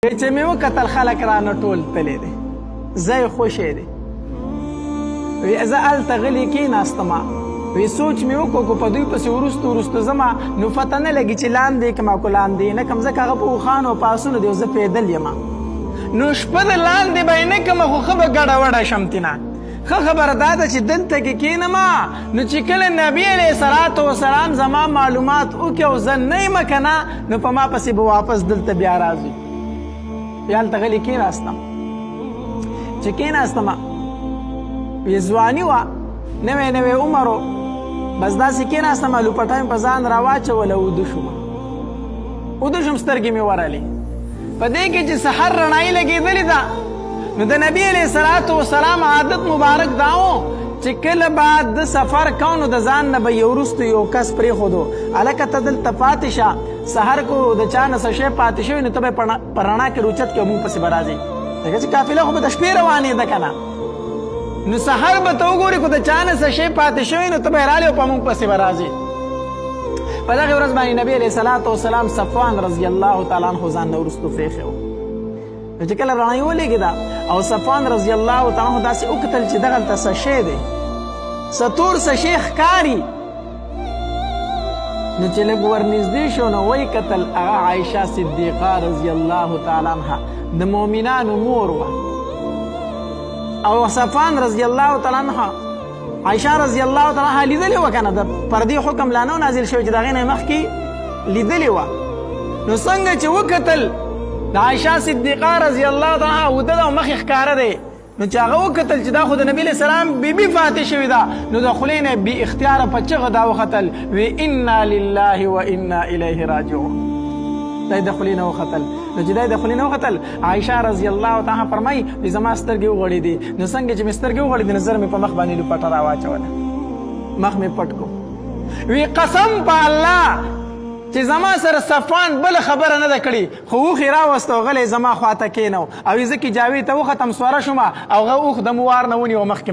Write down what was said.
چې مې وکتل خلک رانه ټول تللی دی، ځای خوشی دی. وی زه هلته غلي کېناستمه، وی سوچ مې وکړو که په دوی پسې وروسته ځمه نو پته نه لګي چې لاندې کړم او که لاندې نه کړم، ځکه هغه په اوښانو او په آسونو دی او زه پیدل یمه. نو شپه د لاندې به یې نه کړمه خو ښه به ګډه وډه شم تېنه. ښه خبره دا ده چې دلته کې کښېنمه نو چې کله نبي علیه صلات وسلام زما معلومات وکړي او زه نه یم که نه نو په ما پسې به واپس دلته بیا راځي. بیا هلته غلي کېناستم، چې کېناستمه وی ځواني وه، نوی عمر و، بس داسې کېناستمه لوپټه مې په ځان راواچوله اوده شومه. اوده شوم سترګې مې ورلې. په دې کې چې سحر رڼایي لګېدلې ده نو د نبي علیه صلات وسلام عادت مبارک دا و چې کله به د سفر کو نو د ځان نه به یو وروسته یو کس پرېښودو، هلکه ته دلته پاتې شه، سحر کو د چا نه څه شی پاتې شوي نو ته به یې په رڼا کې روچت کې موږ پسې به راځې، ځکه چې قافله خو به د شپې روانېده که نه. نو سحر به ته وګورې که د چا نه څه شی پاتې شوي نو ته به یې رالې او په موږ پسې به راځې. په دغې ورځ باندې نبي علیه صلات وسلام صفوان رضی الله تعالی عنه ځان نه وروستو پرېښی و. نو چې کله رڼایي ولګېده او صفوان رضی الله تعالی عنه داسې وکتل چې دغلته څه شی دی، څه تور څه شی ښکاري. نو چې لږ ورنږدې شو نو ویې کتل هغه عایشه صدیقه رضی الله تعالی عنها د مؤمنانو مور وه، او صفوان رضی الله تعالی عنها عایشه رضی الله تعالی عنها لیدلې وه که نه، د پردې حکم لا نه و نازل شوی چې د هغې نه یې مخکې لیدلې وه. نو څنګه چې وکتل د عایشه صدیقه رضی الله تعالی عنها اوده ده او مخې ښکاره دی، نو چې هغه وکتل چې دا خو د نبي علیه السلام بیبي فاتح شوې ده نو د خولې نه بې اختیاره په چغه دا وختل، وی انا لله و انا الیه راجعون. دا یې د خولې نه وختل. نو چې دا یې د خولې نه وختل عایشه رضی الله تعالی فرمایي وی زما سترګې وغړېدې. نو څنګه چې مې سترګې وغړېدې نو زر مې په مخ باندې لوپټه راواچوله، مخ مې پټ کړو. وی قسم په الله چې زما سره صفوان بله خبره نه ده کړې، خو اوښ یې راوسته او غلی زما خواته کېنو او یې زه کې جاوې ته وختم سواره شومه او هغه اوښ د موار نه ونیو مخکې